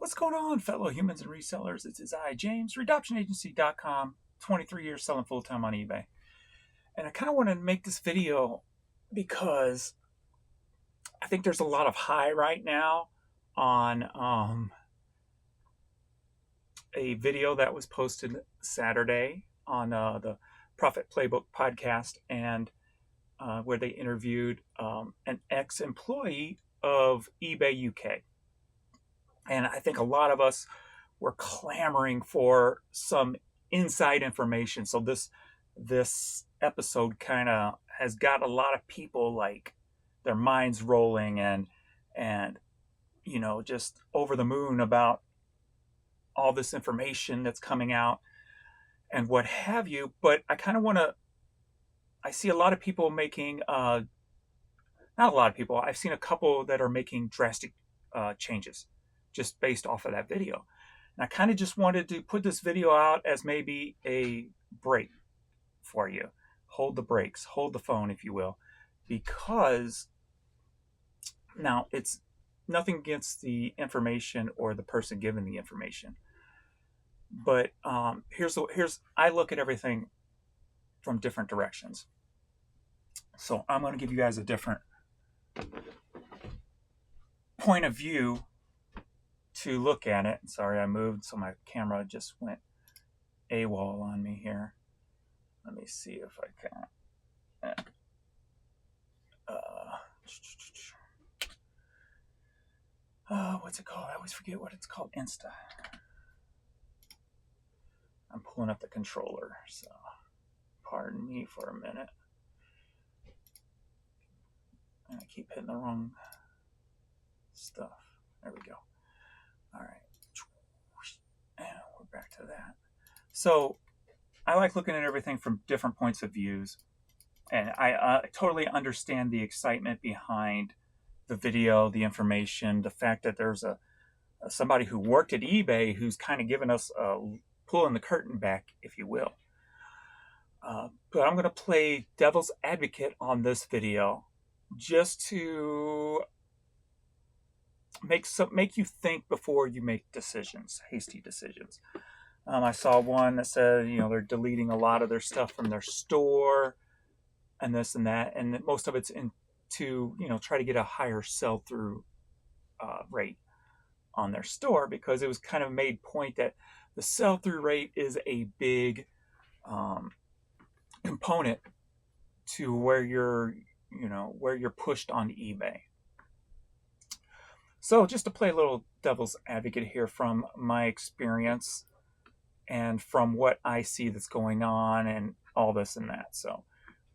What's going on, fellow humans and resellers? It's I, James, RedoptionAgency.com, 23 years selling full-time on eBay. And I kind of want to make this video because I think there's a lot of high right now on a video that was posted Saturday on the Profit Playbook podcast, and where they interviewed an ex-employee of eBay UK. And I think a lot of us were clamoring for some inside information. So this episode kind of has got a lot of people like their minds rolling and just over the moon about all this information that's coming out and what have you. But I kind of want to. I see a lot of people making not a lot of people. I've seen a couple that are making drastic changes just based off of that video. And I kind of just wanted to put this video out as maybe a break for you. Hold the brakes, hold the phone, if you will, because now it's nothing against the information or the person giving the information. But here's I look at everything from different directions. So I'm going to give you guys a different point of view to look at it. Sorry, I moved, so my camera just went AWOL on me here. Let me see if I can. What's it called? I always forget what it's called. Insta. I'm pulling up the controller, so pardon me for a minute. And I keep hitting the wrong stuff. There we go. All right. And we're back to that. So I like looking at everything from different points of views. And I totally understand the excitement behind the video, the information, the fact that there's somebody who worked at eBay who's kind of giving us pulling the curtain back, if you will. But I'm going to play devil's advocate on this video just to make you think before you make decisions, hasty decisions. I saw one that said, they're deleting a lot of their stuff from their store and this and that, and most of it's to try to get a higher sell-through rate on their store, because it was kind of made point that the sell-through rate is a big component to where you're pushed on eBay. So just to play a little devil's advocate here from my experience and from what I see that's going on and all this and that. So,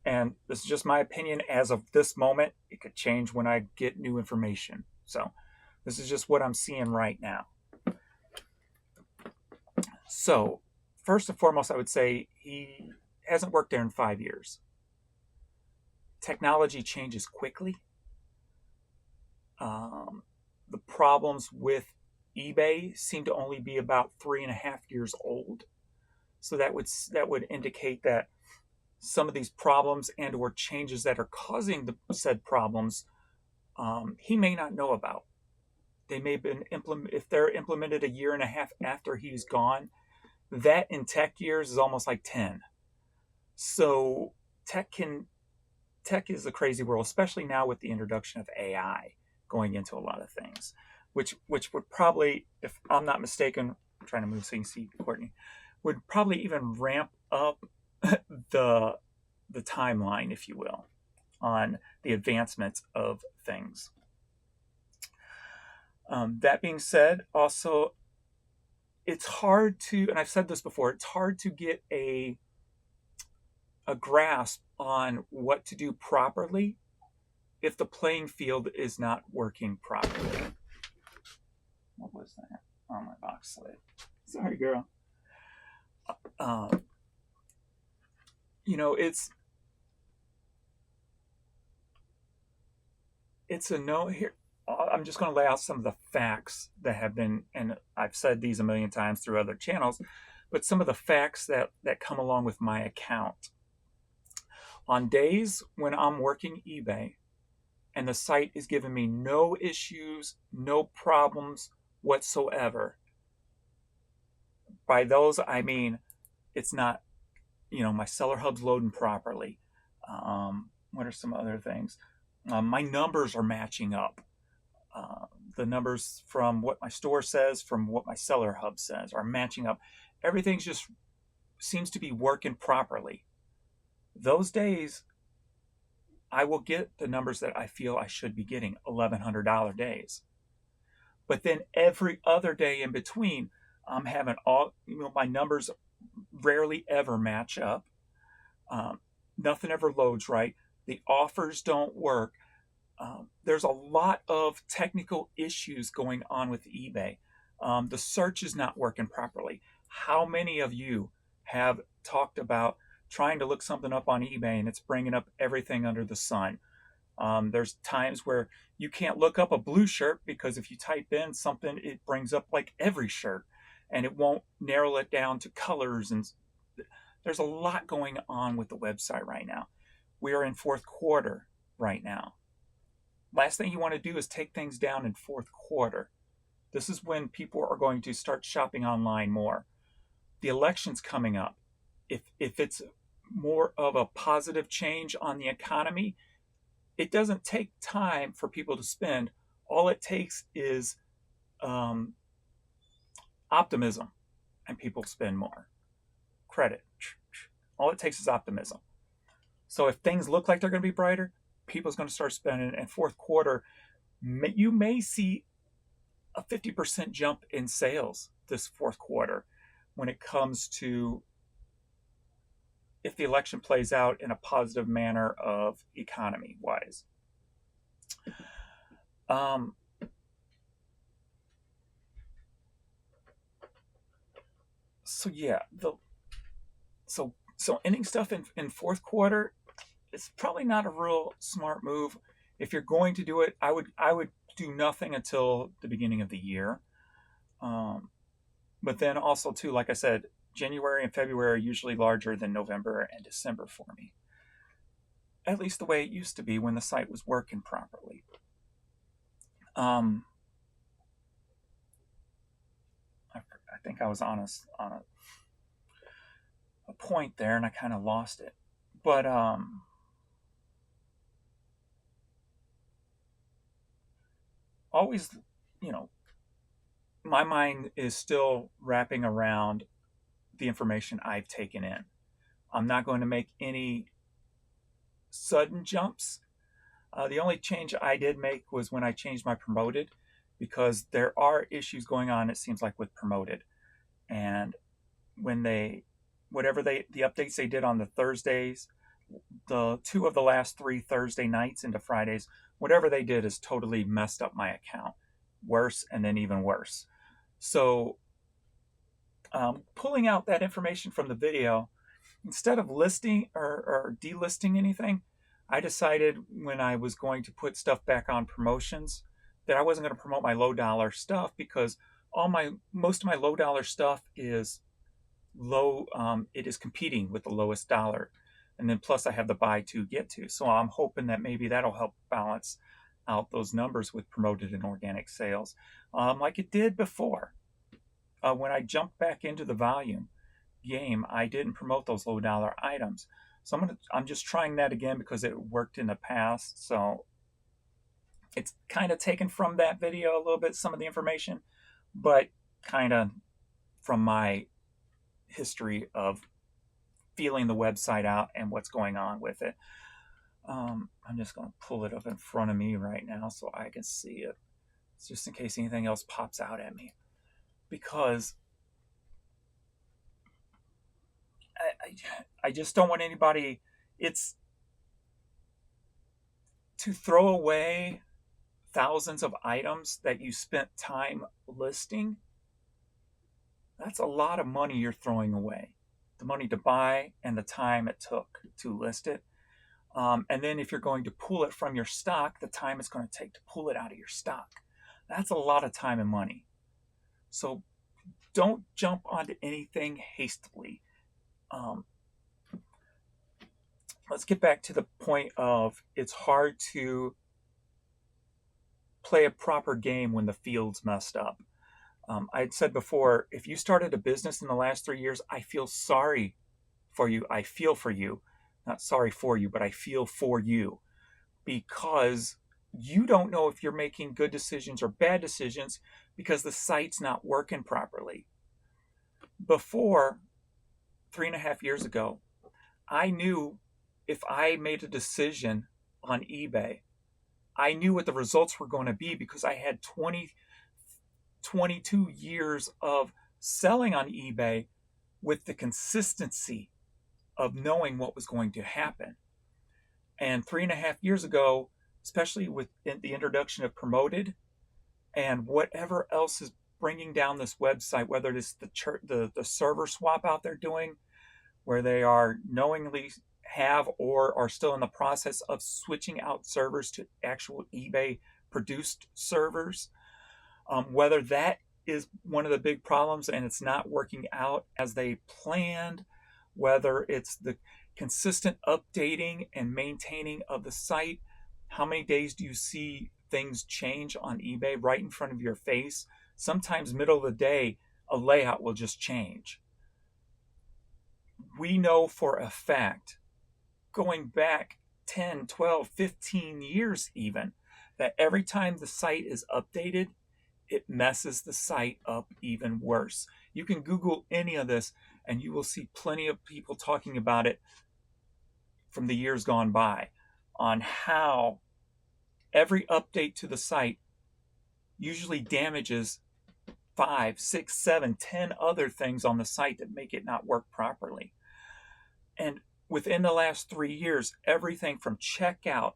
and this is just my opinion as of this moment. It could change when I get new information. So this is just what I'm seeing right now. So first and foremost, I would say he hasn't worked there in 5 years. Technology changes quickly. The problems with eBay seem to only be about 3.5 years old. So that would indicate that some of these problems and or changes that are causing the said problems, he may not know about. They may have been if they're implemented 1.5 years after he's gone. That in tech years is almost like 10. So tech is a crazy world, especially now with the introduction of AI going into a lot of things, which would probably, if I'm not mistaken, I'm trying to move so you can see Courtney, would probably even ramp up the timeline, if you will, on the advancements of things. That being said, also, it's hard to, and I've said this before, it's hard to get a grasp on what to do properly if the playing field is not working properly. What was that? Oh, my box slid. Sorry, girl. It's a no here. I'm just going to lay out some of the facts that have been, and I've said these a million times through other channels, but some of the facts that come along with my account. On days when I'm working eBay and the site is giving me no issues, no problems whatsoever. By those, I mean it's not, my seller hub's loading properly. What are some other things? My numbers are matching up. The numbers from what my store says, from what my seller hub says, are matching up. Everything's just seems to be working properly. Those days, I will get the numbers that I feel I should be getting, $1,100 days. But then every other day in between, I'm having my numbers rarely ever match up. Nothing ever loads right. The offers don't work. There's a lot of technical issues going on with eBay. The search is not working properly. How many of you have talked about trying to look something up on eBay and it's bringing up everything under the sun? There's times where you can't look up a blue shirt because if you type in something, it brings up like every shirt and it won't narrow it down to colors. And there's a lot going on with the website right now. We are in fourth quarter right now. Last thing you want to do is take things down in fourth quarter. This is when people are going to start shopping online more. The election's coming up. If it's more of a positive change on the economy, it doesn't take time for people to spend. All it takes is optimism, and people spend more. Credit. All it takes is optimism. So if things look like they're going to be brighter, people's going to start spending. And fourth quarter, you may see a 50% jump in sales this fourth quarter when it comes to if the election plays out in a positive manner of economy wise. So yeah, so ending stuff in fourth quarter is probably not a real smart move. If you're going to do it, I would do nothing until the beginning of the year. But then also too, like I said, January and February are usually larger than November and December for me. At least the way it used to be when the site was working properly. I think I was on a point there and I kind of lost it. But always, my mind is still wrapping around the information I've taken in. I'm not going to make any sudden jumps. The only change I did make was when I changed my promoted, because there are issues going on, it seems like, with promoted. And when the updates they did on the Thursdays, the 2 of the last 3 Thursday nights into Fridays, whatever they did is totally messed up my account. Worse and then even worse. So pulling out that information from the video, instead of listing or delisting anything, I decided when I was going to put stuff back on promotions that I wasn't going to promote my low dollar stuff, because most of my low dollar stuff is low. It is competing with the lowest dollar. And then plus I have the buy to get to. So I'm hoping that maybe that'll help balance out those numbers with promoted and organic sales, like it did before. When I jumped back into the volume game, I didn't promote those low dollar items. So I'm just trying that again because it worked in the past. So it's kind of taken from that video a little bit, some of the information, but kind of from my history of feeling the website out and what's going on with it. I'm just going to pull it up in front of me right now so I can see it, just in case anything else pops out at me. Because I just don't want anybody, it's to throw away thousands of items that you spent time listing. That's a lot of money you're throwing away. The money to buy and the time it took to list it. And then if you're going to pull it from your stock, the time it's going to take to pull it out of your stock. That's a lot of time and money. So don't jump onto anything hastily. Let's get back to the point of it's hard to play a proper game when the field's messed up. I had said before, if you started a business in the last 3 years, I feel sorry for you. I feel for you. Not sorry for you, but I feel for you, because you don't know if you're making good decisions or bad decisions because the site's not working properly. Before, 3.5 years ago, I knew if I made a decision on eBay, I knew what the results were going to be because I had 22 years of selling on eBay with the consistency of knowing what was going to happen. And 3.5 years ago, especially with the introduction of Promoted and whatever else is bringing down this website, whether it's the server swap out there doing, where they are knowingly have or are still in the process of switching out servers to actual eBay produced servers, whether that is one of the big problems and it's not working out as they planned, whether it's the consistent updating and maintaining of the site. How many days do you see things change on eBay right in front of your face? Sometimes middle of the day, a layout will just change. We know for a fact, going back 10, 12, 15 years even, that every time the site is updated, it messes the site up even worse. You can Google any of this and you will see plenty of people talking about it from the years gone by on how every update to the site usually damages 5, 6, 7, 10 other things on the site that make it not work properly. And within the last 3 years, everything from checkout,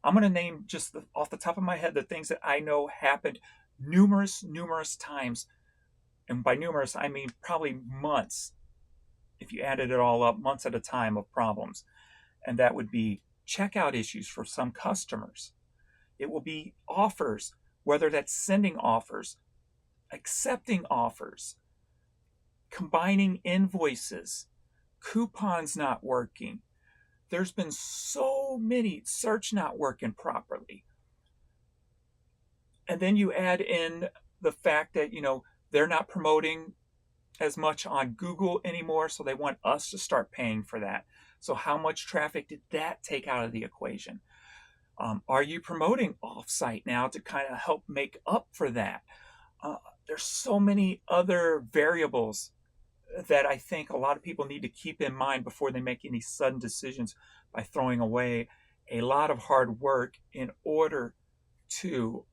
I'm going to name just off the top of my head the things that I know happened numerous times. And by numerous, I mean probably months. If you added it all up, months at a time of problems. And that would be checkout issues for some customers. It will be offers, whether that's sending offers, accepting offers, combining invoices, coupons not working. There's been so many, search not working properly. And then you add in the fact that, they're not promoting as much on Google anymore, so they want us to start paying for that. So how much traffic did that take out of the equation? Are you promoting off-site now to kind of help make up for that? There's so many other variables that I think a lot of people need to keep in mind before they make any sudden decisions by throwing away a lot of hard work in order to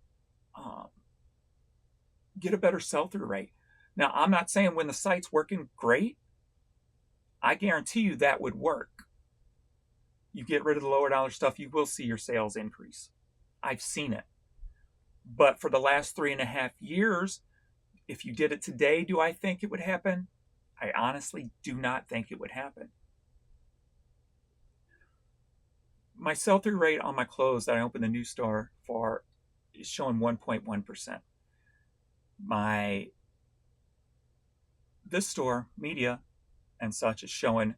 get a better sell-through rate. Now, I'm not saying when the site's working great, I guarantee you that would work. You get rid of the lower dollar stuff, you will see your sales increase. I've seen it. But for the last 3.5 years, if you did it today, do I think it would happen? I honestly do not think it would happen. My sell-through rate on my clothes that I opened the new store for is showing 1.1%. This store, media and such, is showing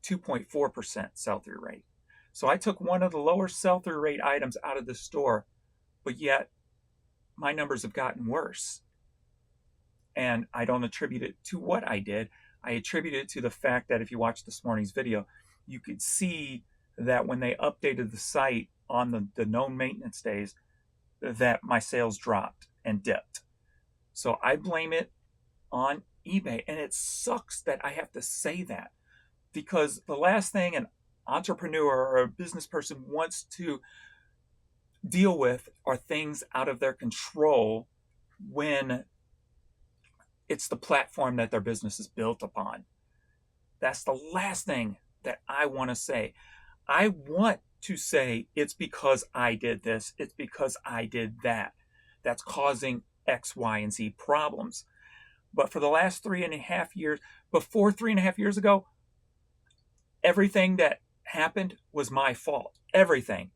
2.4% sell-through rate. So I took one of the lower sell-through rate items out of the store, but yet my numbers have gotten worse. And I don't attribute it to what I did. I attribute it to the fact that if you watch this morning's video, you could see that when they updated the site on the known maintenance days, that my sales dropped and dipped. So I blame it on eBay. And it sucks that I have to say that, because the last thing an entrepreneur or a business person wants to deal with are things out of their control when it's the platform that their business is built upon. That's the last thing that I want to say. I want to say it's because I did this, it's because I did that, that's causing X, Y, and Z problems. But for the last 3.5 years, before 3.5 years ago, everything that happened was my fault. Everything.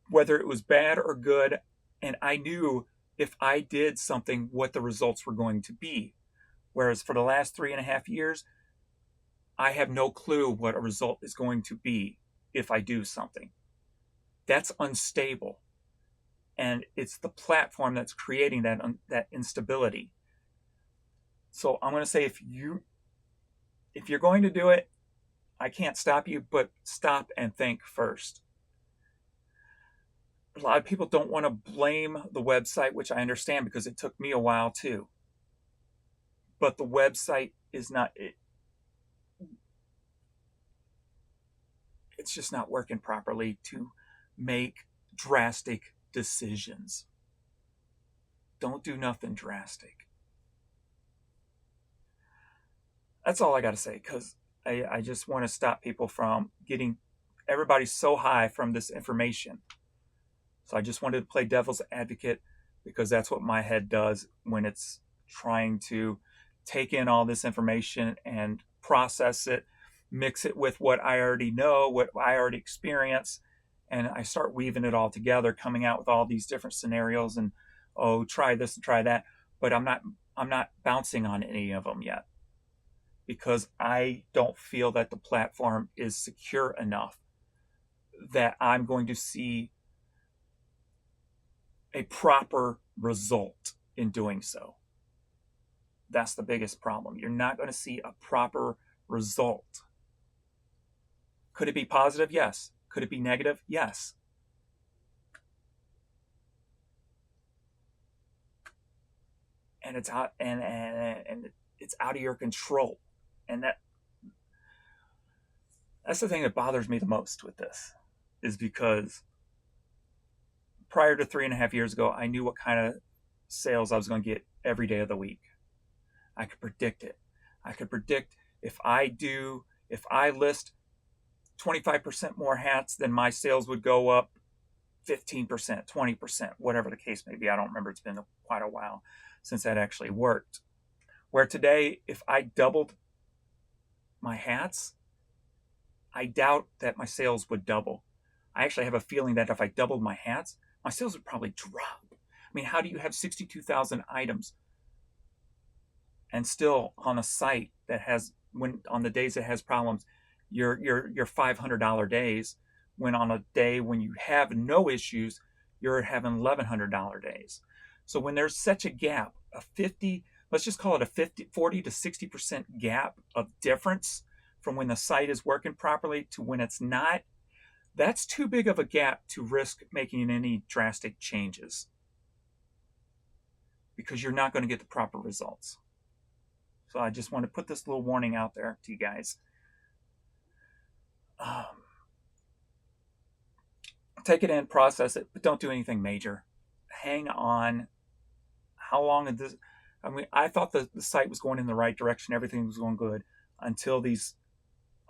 Whether it was bad or good, and I knew if I did something what the results were going to be. Whereas for the last 3.5 years, I have no clue what a result is going to be if I do something. That's unstable. And it's the platform that's creating that instability. So I'm going to say if you're going to do it, I can't stop you, but stop and think first. A lot of people don't want to blame the website, which I understand because it took me a while too. But the website is not, it's just not working properly to make drastic decisions. Don't do nothing drastic. That's all I got to say, because I just want to stop people from getting everybody so high from this information. So I just wanted to play devil's advocate, because that's what my head does when it's trying to take in all this information and process it, mix it with what I already know, what I already experience, and I start weaving it all together, coming out with all these different scenarios and, oh, try this and try that. But I'm not bouncing on any of them yet, because I don't feel that the platform is secure enough that I'm going to see a proper result in doing so. That's the biggest problem. You're not going to see a proper result. Could it be positive? Yes. Could it be negative? Yes. And it's out and it's out of your control. And that's the thing that bothers me the most with this, is because prior to 3.5 years ago, I knew what kind of sales I was going to get every day of the week. I could predict it. I could predict if I list 25% more hats, then my sales would go up 15%, 20%, whatever the case may be. I don't remember. It's been quite a while since that actually worked. Where today, if I doubled my hats, I doubt that my sales would double. I actually have a feeling that if I doubled my hats, my sales would probably drop. I mean, how do you have 62,000 items and still on a site that has, when on the days it has problems, your $500 days, when on a day when you have no issues, you're having $1,100 days. So when there's such a gap, let's just call it a 40 to 60% gap of difference from when the site is working properly to when it's not, that's too big of a gap to risk making any drastic changes, because you're not going to get the proper results. So I just want to put this little warning out there to you guys. Take it in, process it, but don't do anything major. Hang on. How long is this? I mean, I thought the site was going in the right direction. Everything was going good until these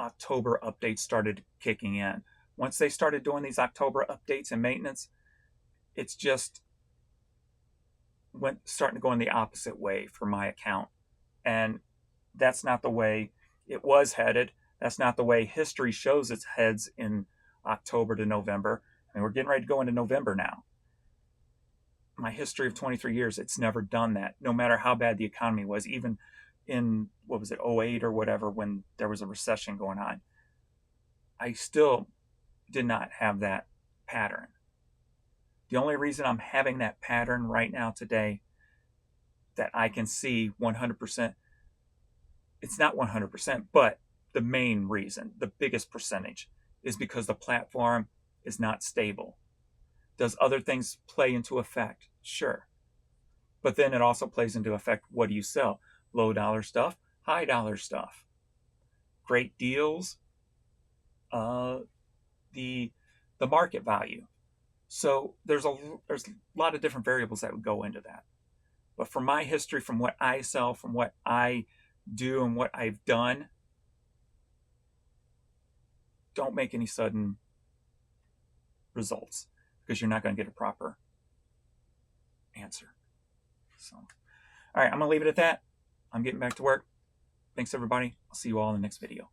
October updates started kicking in. Once they started doing these October updates and maintenance, it's just starting to go in the opposite way for my account. And that's not the way it was headed. That's not the way history shows its heads in October to November. I mean, we're getting ready to go into November now. My history of 23 years, it's never done that, no matter how bad the economy was. Even in, 2008 or whatever, when there was a recession going on, I still did not have that pattern. The only reason I'm having that pattern right now today that I can see 100%, it's not 100%, but the main reason, the biggest percentage, is because the platform is not stable. Does other things play into effect? Sure. But then it also plays into effect, what do you sell? Low dollar stuff, high dollar stuff. Great deals, the market value. So there's a lot of different variables that would go into that. But from my history, from what I sell, from what I do and what I've done, don't make any sudden results, because you're not going to get a proper answer. So, all right, I'm going to leave it at that. I'm getting back to work. Thanks, everybody. I'll see you all in the next video.